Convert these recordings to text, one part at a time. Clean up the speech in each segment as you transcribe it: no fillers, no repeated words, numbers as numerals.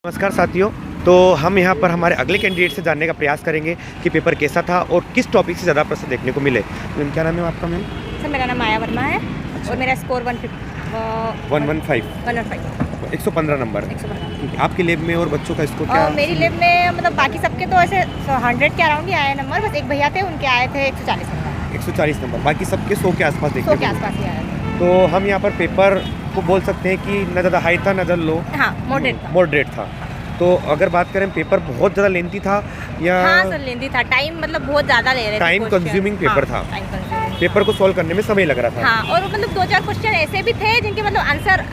नमस्कार साथियों। तो हम यहाँ पर हमारे अगले कैंडिडेट से जानने का प्रयास करेंगे कि पेपर कैसा था और किस टॉपिक से ज़्यादा प्रश्न देखने को मिले। मैम क्या नाम है आपका? मैम सर मेरा नाम माया वर्मा है। और मेरा स्कोर 115 115 नंबर है। 115। आपकी लैब में और बच्चों का स्कोर क्या? मेरी लैब में मतलब बाकी सबके तो ऐसे 100 के अराउंड ही आए नंबर, बस एक भैया थे उनके आए थे 140 नंबर। 140 नंबर, बाकी सबके 100 के आसपास देखने 100 को के मिले। आसपास ही आए थे। तो हम यहाँ पर पेपर को बोल सकते हैं कि न ज़्यादा हाई था न ज़्यादा लो, हाँ मॉडरेट था। मॉडरेट था। तो अगर बात करें पेपर बहुत ज़्यादा लेंथी था या हाँ सर लेंथी था, टाइम मतलब बहुत ज़्यादा ले रहे थे। टाइम कंज्यूमिंग पेपर था, टाइम कंज्यूमिंग पेपर को सॉल्व करने में समय लग रहा था। हाँ, और मतलब 2-4 क्वेश्चन ऐसे भी थे जिनके मतलब आंसर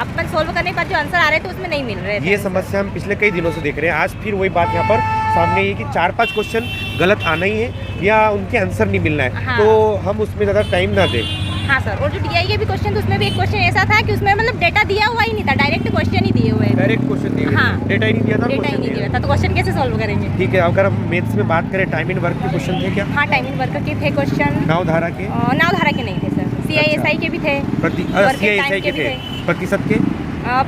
अपन सोल्व करने के बाद जो आंसर आ रहे थे उसमें नहीं मिल रहे थे। ये समस्या हम पिछले कई दिनों से देख रहे हैं। आज फिर वही बात यहाँ पर सामने ये कि 4-5 क्वेश्चन गलत आना ही है या उनके आंसर नहीं मिलना है। हाँ। तो हम उसमें ज़्यादा टाइम ना दें। हाँ सर, और जो डीआई के भी क्वेश्चन थे उसमें भी एक क्वेश्चन ऐसा था कि उसमें मतलब डेटा दिया हुआ ही नहीं था, डायरेक्ट क्वेश्चन ही दिए हुए थे। डायरेक्ट क्वेश्चन दिए, हाँ। डेटा ही नहीं दिया था, डेटा ही क्वेश्चन नहीं दिया। दिया था, तो क्वेश्चन कैसे सॉल्व करेंगे? ठीक है, अगर हम मैथ्स में बात करें टाइम इन वर्क के क्वेश्चन थे क्या? हाँ, टाइमिंग वर्कर के थे क्वेश्चन। नाव धारा के? नाव धारा के नहीं थे सर, CISI के भी थे। Working CISI time के के भी थे, प्रतिशत के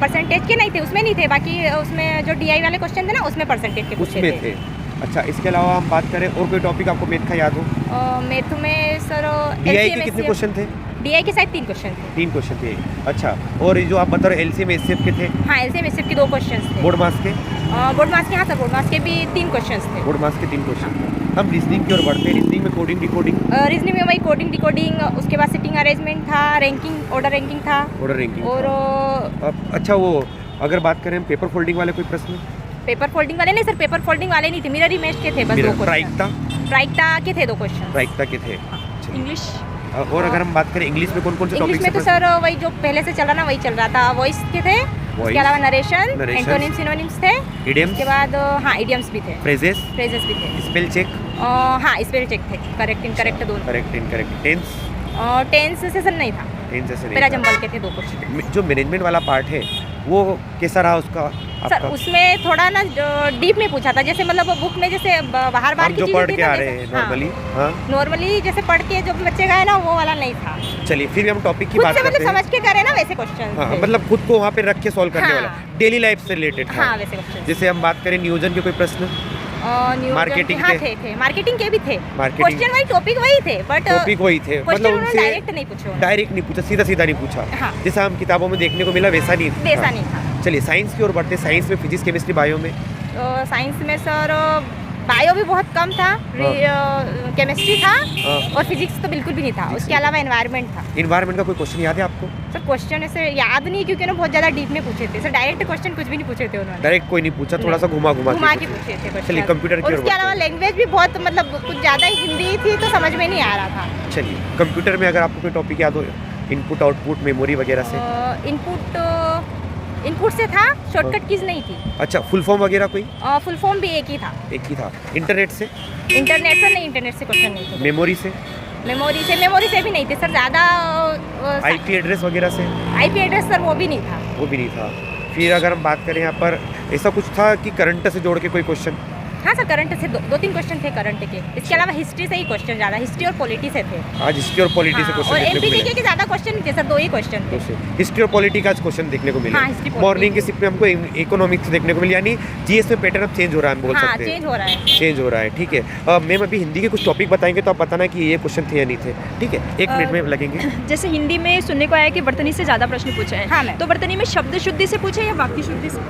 परसेंटेज के नहीं थे, उसमें नहीं थे। बाकी उसमें जो DI वाले क्वेश्चन थे ना उसमें परसेंटेज के पूछे उसमें थे। अच्छा, इसके अलावा हम बात करें और कोई टॉपिक आपको मैथ का याद हो? मैथ में सर DI के कितने क्वेश्चन थे? DI के शायद 3 क्वेश्चन थे। 3 क्वेश्चन थे। अच्छा, और ये जो आप बता रहे LCM SCF के थे? हाँ, LCM SCF के 2 क्वेश्चन थे। बोर्ड मार्क्स के? बोर्ड मार्क्स के, हाँ सर, बोर्ड मार्क्स के भी 3 क्वेश्चन थे। बोर्ड मार्क्स के 3 क्वेश्चन थे। हम रीजनिंग की ओर बढ़ते हैं। रीजनिंग में कोडिंग डिकोडिंग? रीजनिंग में वही कोडिंग डिकोडिंग, उसके बाद सिटिंग अरेंजमेंट था, रैंकिंग ऑर्डर रैंकिंग था। ऑर्डर रैंकिंग और अच्छा, वो अगर बात करें पेपर फोल्डिंग वाले कोई प्रश्न? पेपर फोल्डिंग वाले नहीं सर, पेपर फोल्डिंग वाले नहीं थे, मिरर इमेज के थे बस 2 क्वेश्चन। प्रायिकता के थे 2 क्वेश्चन। प्रायिकता के थे। इंग्लिश और अगर हम बात करें इंग्लिश में कौन कौन से इंग्लिश टॉपिक में तो सर वही जो पहले से चल रहा ना वही चल रहा था। वॉइस के थे, उसके अलावा नरेशन, एंटोनिम्स सिनोनिम्स थे, इडियम्स, उसके बाद हाँ इडियम्स भी थे, फ्रेजेस फ्रेजेस भी थे, स्पेल चेक, हाँ स्पेल चेक थे, करेक्ट इनकरेक्ट दोनों। Correct incorrect. टेंस? टेंस से सर नहीं था, टेंस जैसे मेरा नहीं जंबल के थे 2 क्वेश्चन। जो मैनेजमेंट वाला पार्ट है वो कैसा रहा उसका सर आपका? उसमें थोड़ा ना डीप में पूछा था, जैसे मतलब बुक में जैसे बाहर हम की जो चीजें पढ़ थी के ना, आ रहे हैं नॉर्मली। हाँ, नॉर्मली जैसे पढ़ के जो बच्चे गए ना वो वाला नहीं था। चलिए फिर भी हम टॉपिक की खुद बात से करते मतलब हैं। समझ के करे ना वैसे क्वेश्चन। हाँ, मतलब खुद को वहाँ पे रख के सॉल्व करने हाँ। वाला, डेली लाइफ से रिलेटेड था। हाँ वैसे क्वेश्चन। जैसे हम बात करें नियोजन के कोई प्रश्न? मार्केटिंग हाँ के? थे, मार्केटिंग के भी थे। मार्केटिंग क्वेश्चन वही, टॉपिक वही थे, बट टॉपिक वही थे, क्वेश्चन मतलब उनसे डायरेक्ट नहीं पूछो, डायरेक्ट नहीं पूछा, सीधा सीधा नहीं पूछा। हाँ। जैसा हम किताबों में देखने को मिला वैसा नहीं वैसा नहीं था। चलिए साइंस की ओर बढ़ते हैं। साइंस में फिजिक्स केमिस्ट्री बायो में? साइंस में सर बायो भी बहुत कम था, केमिस्ट्री था, और फिजिक्स तो बिल्कुल भी नहीं था। उसके अलावा एनवायरनमेंट था। इन्वायरमेंट का कोई क्वेश्चन याद है आपको? सर क्वेश्चन ऐसे याद नहीं, क्योंकि ना बहुत ज़्यादा डीप में पूछे थे सर, डायरेक्ट क्वेश्चन कुछ भी नहीं पूछे थे उन्होंने। डायरेक्ट कोई नहीं पूछा, थोड़ा सा घुमा घुमा के पूछे थे क्वेश्चन। चलिए कंप्यूटर की और ओर उसके अलावा बढ़ते हैं। लैंग्वेज भी बहुत मतलब कुछ ज़्यादा ही हिंदी थी तो समझ में नहीं आ रहा था। चलिए कंप्यूटर में अगर आपको कोई टॉपिक याद हो, इनपुट आउटपुट मेमोरी वगैरह से? इनपुट से था, शॉर्टकट कीज नहीं थी। अच्छा, फुल फॉर्म वगैरह कोई? फुल फॉर्म भी एक ही था। एक ही था। इंटरनेट से? इंटरनेट से नहीं, इंटरनेट से क्वेश्चन नहीं थे। मेमोरी से? मेमोरी से भी नहीं थे सर, ज़्यादा। IP एड्रेस वगैरह से? IP एड्रेस सर वो भी नहीं था। वो भी नहीं था। फिर अगर हम बात करें यहाँ पर ऐसा कुछ था कि करंट से जोड़ के कोई क्वेश्चन? हाँ सर, करंट से 2-3 क्वेश्चन थे करंट के। इसके अलावा हिस्ट्री से ही क्वेश्चन ज़्यादा, हिस्ट्री और पॉलिटी से थे। आज हिस्ट्री और पॉलिटी से और क्वेश्चन देखने को MPK मिले। के ज़्यादा क्वेश्चन नहीं थे सर, 2 ही क्वेश्चन थे। हिस्ट्री और पॉलिटी का आज क्वेश्चन देखने को मिले। हाँ, हिस्ट्री पॉलिटी। मॉर्निंग के शिफ्ट में हमको इकोनॉमिक्स देखने को मिली, यानी GS में पैटर्न अब चेंज हो रहा है, हम बोल हाँ सकते हैं। चेंज हो रहा है। चेंज हो रहा है, ठीक है। मैम अभी हिंदी के कुछ टॉपिक बताएंगे तो आप बताना कि ये क्वेश्चन थे या नहीं थे, ठीक है? 1 मिनट में लगेंगे। जैसे हिंदी में सुनने को आया कि वर्तनी से ज़्यादा प्रश्न पूछे हैं। हाँ मैम। तो वर्तनी में शब्द शुद्धि से पूछे या वाक्य शुद्धि से?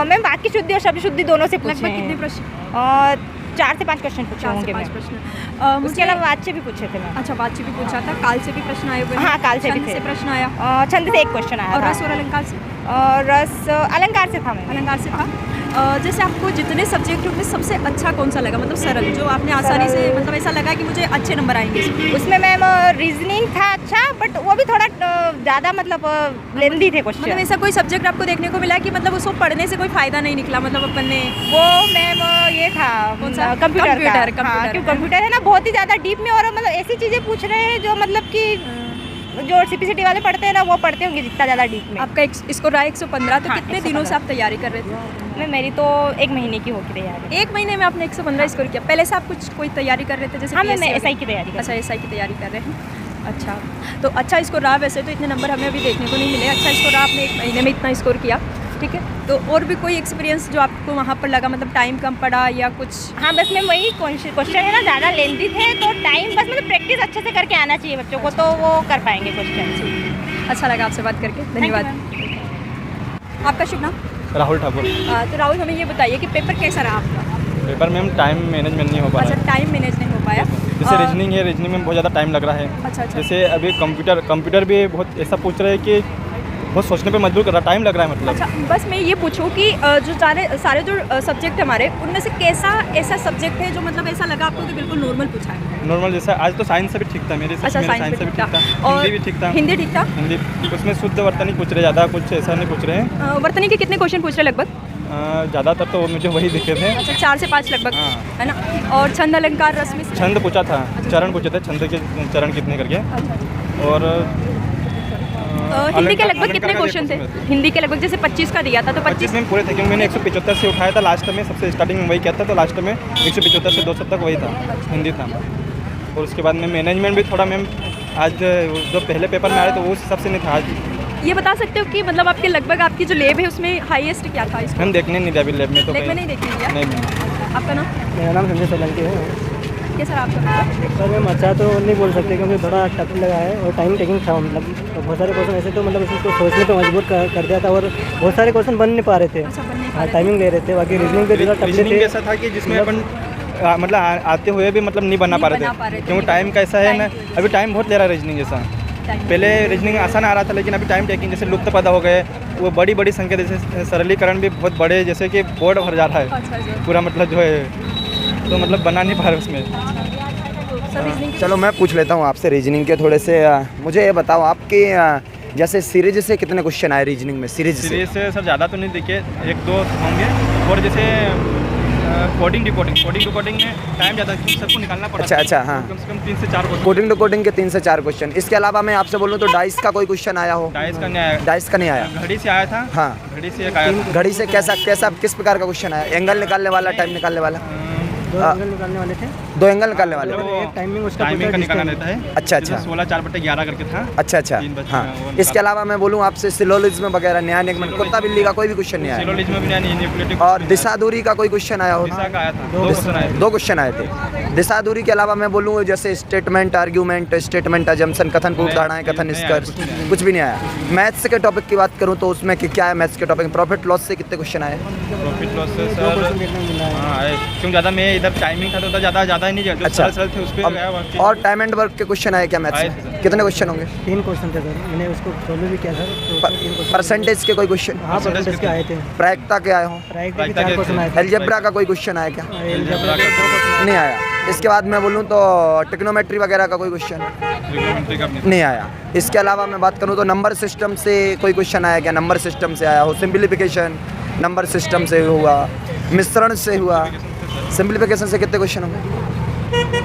मैम वाक्य शुद्धि और शब्द शुद्धि दोनों से पूछे लगभग हैं। कितने प्रश्न? 4 से 5 क्वेश्चन पूछे 4 से होंगे 5 मैम। प्रश्न। उसके अलावा वाच्य भी पूछे थे मैम। अच्छा, वाच्य भी पूछा था, काल से भी प्रश्न आए हुए हैं। हाँ, काल से भी छंद थे। से प्रश्न आया, छंद से 1 क्वेश्चन आया और था। रस और अलंकार से? रस अलंकार से था मैम। अलंकार से था। जैसे आपको जितने सब्जेक्ट में सबसे अच्छा कौन सा लगा, मतलब सरल, जो आपने आसानी से, मतलब ऐसा लगा कि मुझे अच्छे नंबर आएंगे इसमें? उसमें मैम रीजनिंग था अच्छा, बट वो भी थोड़ा ज़्यादा मतलब लेंदी थे क्वेश्चन। मतलब ऐसा कोई सब्जेक्ट आपको देखने को मिला कि मतलब उसको पढ़ने से कोई फायदा नहीं निकला, मतलब अपन ने? वो मैम ये था कौन सा? कंप्यूटर। कंप्यूटर क्योंकि कंप्यूटर है ना बहुत ही ज़्यादा डीप में, और मतलब ऐसी चीज़ें पूछ रहे हैं जो मतलब कि जो CPCT वाले पढ़ते हैं ना वो पढ़ते होंगे जितना ज़्यादा डीप में। आपका इसको रहा 115, तो हाँ, कितने 115 दिनों से आप तैयारी कर रहे थे? मैं मेरी तो 1 महीने की होगी तैयारी। 1 महीने में आपने 115 स्कोर किया। पहले से आप कुछ कोई तैयारी कर रहे थे जैसे? हाँ मैं PSC SI की तैयारी कर अच्छा, SI की तैयारी कर रहे हैं। अच्छा, तो अच्छा स्कोर रहा। वैसे तो इतने नंबर हमें अभी देखने को नहीं मिले। अच्छा स्कोर रहा, आपने 1 महीने में इतना स्कोर किया, ठीक है। तो और भी कोई एक्सपीरियंस जो आपको वहाँ पर लगा, मतलब टाइम कम पड़ा या कुछ? हाँ बस में वही क्वेश्चन है ना, ज़्यादा लेंथी थे तो टाइम बस मतलब प्रैक्टिस अच्छे से करके आना चाहिए बच्चों को, तो वो कर पाएंगे क्वेश्चन। अच्छा लगा आपसे बात करके, धन्यवाद। आपका शुभ नाम? राहुल ठाकुर। तो राहुल, हमें ये बताइए कि पेपर कैसा रहा आपका? पेपर में हम टाइम मैनेजमेंट नहीं हो पा अच्छा, रहा है। टाइम मैनेज नहीं हो पाया। जैसे रीजनिंग है, रीजनिंग में बहुत ज़्यादा टाइम लग रहा है। अच्छा अच्छा। जैसे अभी कंप्यूटर भी बहुत ऐसा पूछ रहे हैं कि बहुत सोचने पे मजबूर कर रहा है, टाइम लग रहा है मतलब। अच्छा, बस मैं ये पूछूं कि जो सारे जो सब्जेक्ट हमारे, उनमें से कैसा ऐसा सब्जेक्ट है जो मतलब ऐसा लगा आपको कि बिल्कुल नॉर्मल पूछा है? नॉर्मल जैसा आज तो साइंस से भी ठीक था मेरे अच्छा, साइंस से भी ठीक था, और हिंदी भी ठीक था। हिंदी ठीक था? हिंदी उसमें शुद्ध वर्तनी पूछ रहे, ज़्यादा कुछ ऐसा नहीं पूछ रहे हैं। वर्तनी के कितने क्वेश्चन पूछ रहे लगभग? ज़्यादातर तो मुझे वही दिखे थे। अच्छा, 4 से 5 लगभग, हाँ। है ना? और छंद अलंकार रश्मि से? छंद पूछा था, चरण पूछे थे, छंद के चरण कितने करके। और हिंदी के लगभग अलंकार कितने का क्वेश्चन थे? देखो हिंदी के लगभग जैसे 25 का दिया था तो 25 में पूरे थे, क्योंकि मैंने 175 से उठाया था लास्ट में, सबसे स्टार्टिंग में वही किया था, तो लास्ट में 175 से 200 तक वही था, हिंदी था। और उसके बाद में मैनेजमेंट भी थोड़ा मैम आज जो पहले पेपर में आए तो उस हिसाब से नहीं था। आज ये बता सकते हो कि मतलब आपके लगभग आपकी जो लैब है उसमें हाईएस्ट क्या था? इसको हम देखने नहीं दिया अभी लैब में, तो लैब में कहीं- नहीं देखने दिया? नहीं। आपका नाम? मेरा नाम संजय सोलंकी है। क्या सर आपका? सर मैम अच्छा तो नहीं बोल सकते क्योंकि थोड़ा टफ लगा है और टाइम टेकिंग था, मतलब बहुत सारे क्वेश्चन ऐसे तो मतलब उसको सोचने पे मजबूर कर दिया था और बहुत सारे क्वेश्चन बन नहीं पा रहे थे। अच्छा, बन नहीं पा हाँ, रहे थे। टाइमिंग ले रहे थे, बाकी रीजनिंग पे थोड़ा टफ रीजनिंग थे। ऐसा था कि जिसमें अपन मतलब आते हुए भी मतलब नहीं बना नहीं पा बना रहे पा रहे थे, थे, क्योंकि नहीं टाइम बना- कैसा है ना, टाइम की वजह अभी टाइम बहुत ले रहा है रीजनिंग जैसा। टाइम। पहले रीजनिंग आसान आ रहा था, लेकिन अभी टाइम टेकिंग जैसे लुप्त पैदा हो गए, वो बड़ी बड़ी संख्या जैसे सरलीकरण भी बहुत बड़े, जैसे कि बोर्ड भर जा रहा है अच्छा अच्छा। पूरा, मतलब जो है तो मतलब बना नहीं पा रहे उसमें। तो सर रीजनिंग चलो मैं पूछ लेता हूँ आपसे रीजनिंग के थोड़े से। मुझे ये बताओ आपके जैसे सीरीज से कितने क्वेश्चन आए रीजनिंग में? सीरीज से सीरीज से सर ज़्यादा तो नहीं दिखे, 1-2 होंगे। और जैसे कोडिंग डिकोडिंग में टाइम ज़्यादा सबको निकालना पड़ा। अच्छा, हाँ। कम से कम 3 से 4 क्वेश्चन। कोडिंग टू कोडिंग के 3 से 4 क्वेश्चन। इसके अलावा मैं आपसे बोलूँ तो डाइस का कोई क्वेश्चन आया हो? डाइस का नहीं आया, डाइस का नहीं आया। घड़ी से आया था। हाँ, घड़ी से एक आया था। घड़ी से कैसा किस प्रकार का क्वेश्चन आया? एंगल निकालने वाला, टाइम निकालने वाला? 2 एंगल निकालने वाले थे। 2 एंगल निकालने वाले? मतलब वो एक टाइमिंग उसका टाइमिंग का पूछा निकालना distance। रहता है। अच्छा, जैसे अच्छा। 16 4/11 करके था। अच्छा अच्छा, 3 बजे हाँ। वो इसके अलावा मैं बोलूँ आपसे सिलोलिज्म वगैरह, न्याय निगमन, कुत्ता बिल्ली का कोई भी क्वेश्चन नहीं आया? सिलोलिज्म में भी नहीं, न्यूक्लियोटिक और दिशा दूरी का कोई क्वेश्चन आया हो? दिशा का आया था, 2 क्वेश्चन आए थे। 2 क्वेश्चन आए थे। दिशा दूरी के अलावा मैं बोलूँ जैसे स्टेटमेंट आर्ग्यूमेंट, स्टेटमेंट अजम्पशन, कथन पूर्व धारणाएं, कथन नहीं आया, निष्कर्ष, कुछ भी नहीं आया। मैथ्स के टॉपिक की बात करूँ तो उसमें क्या है? मैथ्स के टॉपिक प्रॉफिट लॉस से कितने क्वेश्चन आए? प्रॉफिट लॉस से 2 क्वेश्चन सर देखने को मिला है। हाँ आए, क्योंकि ज़्यादा मैं इधर टाइमिंग था तो ज़्यादा ही नहीं गया, जो अच्छा। सरल थे उस पर गया। बाकी और टाइम एंड वर्क के क्वेश्चन आए क्या मैथ्स आए में? थे सर। कितने क्वेश्चन होंगे? 3 क्वेश्चन थे सर, मैंने उसको सोल्व भी किया सर। तो उसमें 3 क्वेश्चन। परसेंटेज के कोई क्वेश्चन? हाँ, परसेंटेज के आए थे। प्रायिकता के आए हो? प्रायिकता के 4 क्वेश्चन आए थे। एलजेब्रा का कोई क्वेश्चन आया क्या? अलजेब्रा के 2 क्वेश्चन नहीं आया। इसके बाद मैं बोलूँ तो टिग्नोमेट्री वगैरह का कोई क्वेश्चन ट्रिग्नोमेट्री का नहीं आया। इसके अलावा मैं बात करूँ तो नंबर सिस्टम से कोई क्वेश्चन आया क्या? नंबर सिस्टम से आया हो? सिंप्लीफिकेशन नंबर सिस्टम से हुआ, मिश्रण से हुआ, सिंप्लीफिकेशन से कितने क्वेश्चन होंगे?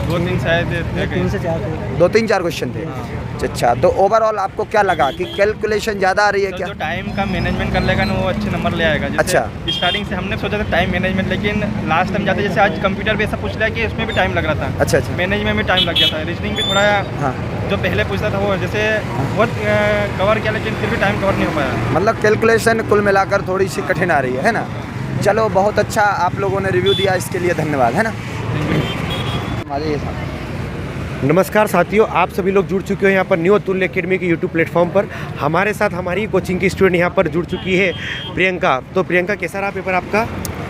2-3 शायद थे 3 से 4 थे। 2-3-4 क्वेश्चन थे। अच्छा, तो ओवरऑल आपको क्या लगा कि कैलकुलेशन ज़्यादा आ रही है तो क्या? जो टाइम का मैनेजमेंट कर लेगा ना वो अच्छे नंबर ले आएगा। जैसे अच्छा। स्टार्टिंग से हमने सोचा था टाइम मैनेजमेंट, लेकिन लास्ट टाइम जाते जैसे आज कंप्यूटर भी ऐसा पूछ लिया कि उसमें भी टाइम लग रहा था। अच्छा अच्छा, मैनेजमेंट में टाइम लग गया था। रीजनिंग भी थोड़ा हाँ। जो पहले पूछता था वो जैसे बहुत कवर किया, लेकिन फिर भी टाइम कवर नहीं हो पाया। मतलब कैलकुलेशन कुल मिलाकर थोड़ी सी कठिन आ रही है ना? चलो, बहुत अच्छा आप लोगों ने रिव्यू दिया, इसके लिए धन्यवाद, है ना? नमस्कार साथियों, आप सभी लोग जुड़ चुके हो यहाँ पर न्यू अतुल्य एकेडमी के यूट्यूब प्लेटफॉर्म पर। हमारे साथ हमारी कोचिंग की स्टूडेंट यहाँ पर जुड़ चुकी है प्रियंका। तो प्रियंका, कैसा रहा पेपर आपका?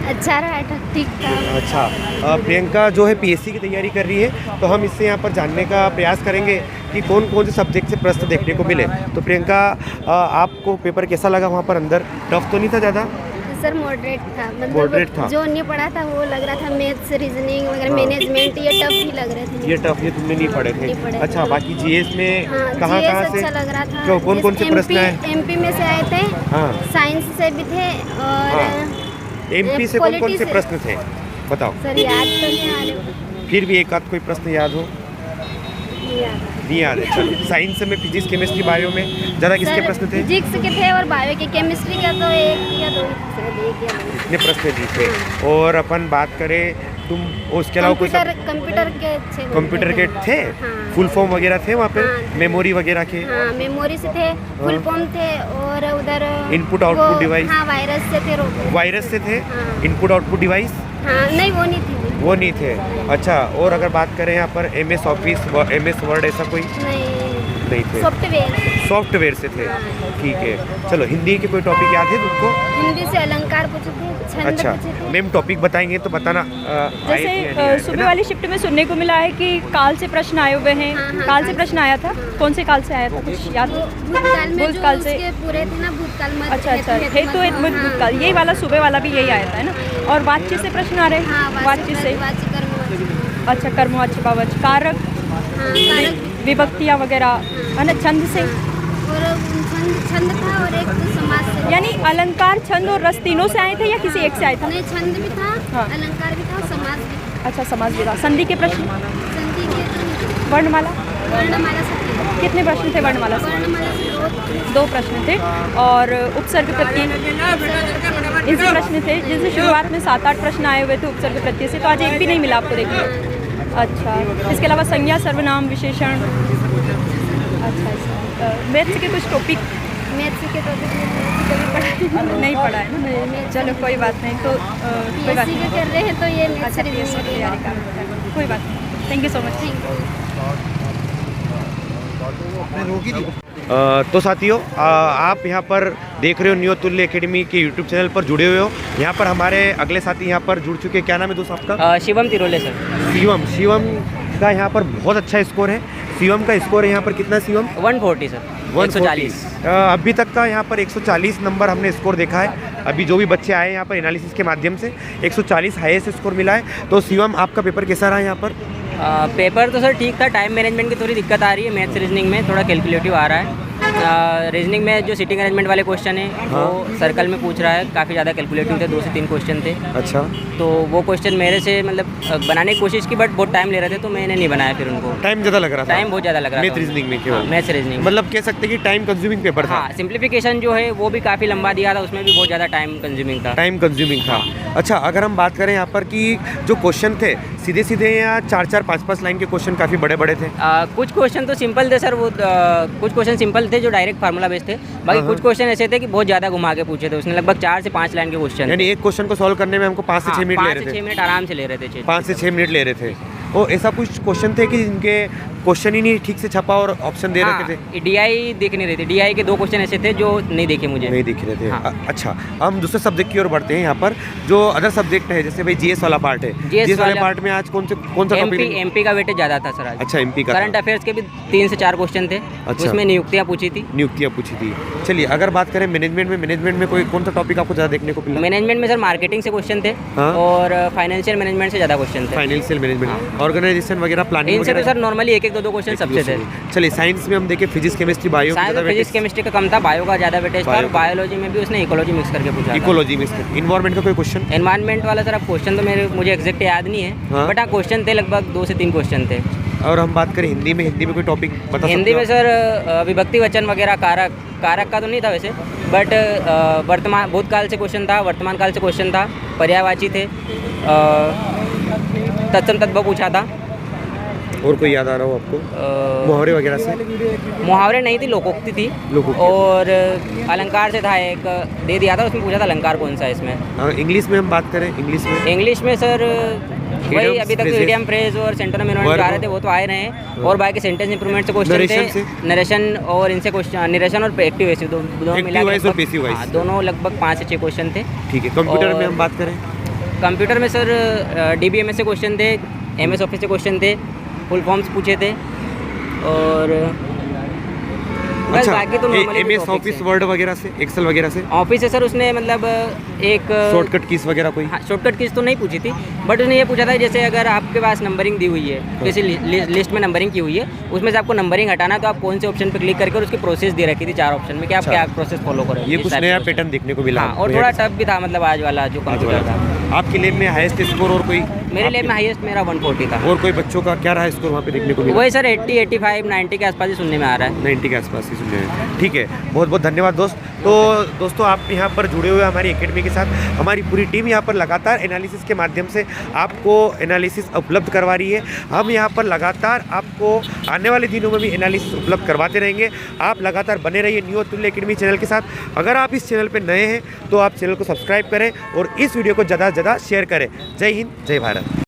अच्छा रहा था, ठीक था। अच्छा, प्रियंका जो है पीएससी की तैयारी कर रही है, तो हम इससे यहाँ पर जानने का प्रयास करेंगे कि कौन कौन से सब्जेक्ट से प्रश्न देखने को मिले। तो प्रियंका, आपको पेपर कैसा लगा? वहाँ पर अंदर टफ तो नहीं था ज़्यादा? सर मॉडरेट था, Moderate था। मतलब जो नहीं पढ़ा था वो लग रहा था मैथ्स, रीजनिंग वगैरह, मैनेजमेंट ये टफ ही लग रहे थे। ये टफ, ये तुमने नहीं पढ़े थे? नहीं पढ़े थे। अच्छा, बाकी जीएस में हाँ, कहाँ GS कहाँ से? अच्छा लग रहा था। क्यों, कौन कौन से प्रश्न आए? एमपी में से आए थे, हाँ, साइंस से भी थे और एमपी से कौन कौन पॉलिटी से से। प्रश्न थे बताओ? सर याद तो नहीं आ रहे, फिर भी एक आध कोई प्रश्न याद हो? नहीं याद। नहीं याद है। चलो, साइंस में फिजिक्स, केमिस्ट्री, बायो में ज़्यादा किसके सर, प्रश्न थे? फिजिक्स के थे और बायो के। केमिस्ट्री का तो 1 या 2 शायद 1 या 2। इतने प्रश्न दिए थे। और अपन बात करें तुम उसके अलावा कोई कंप्यूटर के थे। कंप्यूटर के थे, हाँ। फुल फॉर्म वगैरह थे वहाँ पे, हाँ। मेमोरी वगैरह के, हाँ, मेमोरी से थे, फुल फॉर्म थे, और उधर इनपुट आउटपुट डिवाइस, हाँ, वायरस से थे, वायरस से थे, हाँ। इनपुट आउटपुट डिवाइस हाँ, नहीं वो नहीं थी। वो नहीं थे। अच्छा, और अगर बात करें यहाँ पर MS ऑफिस, MS वर्ड ऐसा कोई नहीं थे, सॉफ्टवेयर से थे। ठीक है, चलो हिंदी के कोई टॉपिक याद है तुमको? हिंदी से अलंकार पूछे थे, छंद अच्छा पूछे थे। मैम टॉपिक बताएंगे तो बताना। जैसे सुबह वाली शिफ्ट में सुनने को मिला है कि काल से प्रश्न आए हुए हैं। हाँ, हाँ, काल से प्रश्न आया था, कौन से काल से आया था, कुछ याद वो है? भूतकाल में जो भूतकाल से- उसके पूरे थे ना, भूतकाल में अच्छा अच्छा, हेतु भूतकाल, यही वाला सुबह वाला भी यही आया था, है ना? और वाच्य से प्रश्न आ रहे हैं, वाच्य से, वाच्य कर्मवाच्य। अच्छा, कर्मवाच्य भाववाच्य, कारक, हाँ, कारक भी। विभक्तियाँ वगैरह, है ना? छंद से, और छंद था, और एक समाज से। यानी अलंकार, छंद और रस तीनों से आए थे या किसी एक से आए था? नहीं, छंद भी था, हाँ। अलंकार भी था, और समाज भी था। अच्छा, समाज भी था। संधि के प्रश्न, संधि के वर्णमाला, वर्णमाला से थे। कितने प्रश्न थे वर्णमाला से? वर्णमाला से दो प्रश्न थे। और उपसर्ग प्रत्यय, इनसे प्रश्न थे, जिनसे शुरुआत में 7-8 प्रश्न आए हुए थे उपसर्ग प्रत्यय से, तो आज एक भी नहीं मिला आपको देखने। अच्छा, इसके अलावा संज्ञा, सर्वनाम, विशेषण। अच्छा अच्छा, मैथ्स के कुछ टॉपिक मैथ्स के टॉपिक में कभी पढ़ा नहीं पढ़ा है ना? चलो कोई बात नहीं, तो कोई बात PSC के नहीं। कर रहे हैं, तो ये मैथ्स अच्छा, PSC की तैयारी कर रहे हैं, कोई बात नहीं। Thank you so much. तो साथियों, आप यहाँ पर देख रहे हो न्यू तुल्य एकेडमी के यूट्यूब चैनल पर जुड़े हुए हो। यहाँ पर हमारे अगले साथी यहाँ पर जुड़ चुके हैं। क्या नाम है दोस्त आपका? शिवम तिरोले सर। शिवम का यहाँ पर बहुत अच्छा स्कोर है। शिवम का स्कोर है यहाँ पर कितना शिवम? 140 सर, 140। अभी तक का यहाँ पर 140 नंबर हमने स्कोर देखा है। अभी जो भी बच्चे आए यहाँ पर एनालिसिस के माध्यम से 140 हाईएस्ट स्कोर मिला है। तो शिवम, आपका पेपर कैसा रहा यहाँ पर? पेपर तो सर ठीक था, टाइम मैनेजमेंट की थोड़ी दिक्कत आ रही है, मैथ्स रीजनिंग में थोड़ा कैलकुलेटिव आ रहा है। रीजनिंग में जो सिटिंग अरेंजमेंट वाले क्वेश्चन है वो सर्कल में पूछ रहा है, काफ़ी ज़्यादा कैलकुलेटिव थे, 2 से 3 क्वेश्चन थे। अच्छा, तो वो क्वेश्चन मेरे से मतलब बनाने की कोशिश की, बट बहुत टाइम ले रहे थे, तो मैंने नहीं बनाया फिर उनको। टाइम ज़्यादा लग रहा था? टाइम बहुत ज़्यादा लग रहा था मैथ रीजनिंग में केवल? मैथ्स रीजनिंग, मतलब कह सकते हैं कि टाइम कंज्यूमिंग पेपर था। हाँ, सिंप्लीफिकेशन जो है वो भी काफ़ी लंबा दिया था, उसमें भी बहुत ज़्यादा टाइम कंज्यूमिंग था। टाइम कंज्यूमिंग था। अच्छा, अगर हम बात करें यहाँ पर कि जो क्वेश्चन थे सीधे सीधे या 4-4, 5-5 लाइन के क्वेश्चन काफ़ी बड़े बड़े थे? कुछ क्वेश्चन तो सिंपल थे सर, वो कुछ क्वेश्चन सिंपल थे जो डायरेक्ट फार्मूला बेस्ड थे। बाकी कुछ क्वेश्चन ऐसे थे कि बहुत ज़्यादा घुमा के पूछे थे उसने, लगभग 4 से 5 लाइन के क्वेश्चन। यानी एक क्वेश्चन को सॉल्व करने में हमको 5 से 6 मिनट ले रहे थे? 5 से 6 मिनट आराम से ले रहे थे। 5 से 6 मिनट ले रहे थे। और ऐसा कुछ क्वेश्चन थे कि जिनके क्वेश्चन ही नहीं ठीक से छपा और ऑप्शन दे रखे थे? DI दिख नहीं रही थी। DI के 2 क्वेश्चन ऐसे थे जो नहीं देखे मुझे। नहीं दिख रहे थे। हाँ। अच्छा, हम दूसरे सब्जेक्ट की ओर बढ़ते हैं। यहाँ पर जो अदर सब्जेक्ट है, जैसे भाई GS वाला पार्ट है, GS वाले पार्ट में आज कौन सा टॉपिक? MP का वेटेज ज़्यादा था सर आज। अच्छा, MP का करंट अफेयर्स के भी 3 से 4 क्वेश्चन थे। अच्छा। उसमें नियुक्तियाँ पूछी थी। नियुक्तियाँ पूछी थी। चलिए, अगर बात करें मैनेजमेंट में कोई कौन सा टॉपिक आपको ज़्यादा देखने को मिला? मैनेजमेंट में सर मार्केटिंग से क्वेश्चन थे। हाँ। और फाइनेंशियल मैनेजमेंट से ज़्यादा क्वेश्चन थे। फाइनेंशियल मैनेजमेंट, ऑर्गेनाइजेशन वगैरह, प्लानिंग इनसे तो वगैरह? सर नॉर्मली 1-1, 2-2 क्वेश्चन सबसे थे। चलिए, साइंस में हम देखें फिजिक्स, केमिस्ट्री, बायो, साइंस में फिजिक्स केमिस्ट्री का कम था, बायो का ज़्यादा वेटेज था। और बायोलॉजी में भी उसने इकोलॉजी मिक्स करके पूछा था। इकोलॉजी में, इन्वायरमेंट का कोई क्वेश्चन? एनवायरमेंट वाला सर अब क्वेश्चन तो मुझे एग्जैक्ट याद नहीं है, हाँ। बट हाँ क्वेश्चन थे, लगभग 2 से 3 क्वेश्चन थे। और हम बात करें हिंदी में कोई टॉपिक बता सकते हो? हिंदी में सर विभक्ति वचन वगैरह, कारक का तो नहीं था वैसे, बट वर्तमान भूतकाल से क्वेश्चन था, वर्तमान काल से क्वेश्चन था, पर्यायवाची थे, तत्सम तद्भव पूछा था। और कोई याद आ रहा हो आपको मुहावरे वगैरह से? मुहावरे नहीं थी, लोकोक्ति थी। लोकोक्ति। और अलंकार से था, एक दे दिया था, उसमें पूछा था अलंकार कौन सा है इसमें। इंग्लिश में हम बात करें, इंग्लिश में सर वही अभी तक इडियम फ्रेज और सेंटोनिम इन्वर्ट आ रहे थे, वो तो आए रहे हैं। और बाकी सेंटेंस इंप्रूवमेंट से क्वेश्चन थे, नरेशन और इनसे क्वेश्चन, नरेशन और एक्टिव वॉइस दोनों मिला के दोनों लगभग 5 से 6 क्वेश्चन थे। ठीक है। कंप्यूटर में हम बात करें? कंप्यूटर में सर DBMS से क्वेश्चन थे, MS ऑफिस से क्वेश्चन थे, फुल फॉर्म्स पूछे थे, और अच्छा, बाकी तो MS ऑफिस, वर्ड वगैरह से, एक्सेल वगैरह से? ऑफिस से सर उसने मतलब एक शॉर्टकट कीज वगैरह कोई? हाँ, शॉर्टकट कीज तो नहीं पूछी थी, बट उसने ये पूछा था जैसे अगर आपके पास नंबरिंग दी हुई है, जैसे लिस्ट में नंबरिंग की हुई है, उसमें से आपको नंबरिंग हटाना है, तो आप कौन से ऑप्शन पर क्लिक करके, और उसकी प्रोसेस दे रखी थी 4 ऑप्शन में कि आप क्या प्रोसेस फॉलो करें। ये कुछ नया पैटर्न देखने को मिला। हाँ, और थोड़ा टफ भी था, मतलब आज वाला जो कंप्यूटर था। आपके लैब में हाईएस्ट स्कोर और कोई? मेरे लैब में हाईएस्ट मेरा 140 था। और कोई बच्चों का क्या रहा स्कोर वहाँ पे देखने को मिला? वही सर 80, 85, 90 के आसपास ही सुनने में आ रहा है। 90 के आसपास ही सुनने में। ठीक है, बहुत बहुत धन्यवाद दोस्त। तो दोस्तों आप यहाँ पर जुड़े हुए हमारी एकेडमी के साथ, हमारी पूरी टीम यहाँ पर लगातार एनालिसिस के माध्यम से आपको एनालिसिस उपलब्ध करवा रही है। हम यहाँ पर लगातार आपको आने वाले दिनों में भी एनालिसिस उपलब्ध करवाते रहेंगे। आप लगातार बने रहिए न्यू अतुल्य एकेडमी चैनल के साथ। अगर आप इस चैनल पर नए हैं तो आप चैनल को सब्सक्राइब करें और इस वीडियो को ज़्यादा से ज़्यादा शेयर करें। जय हिंद, जय भारत।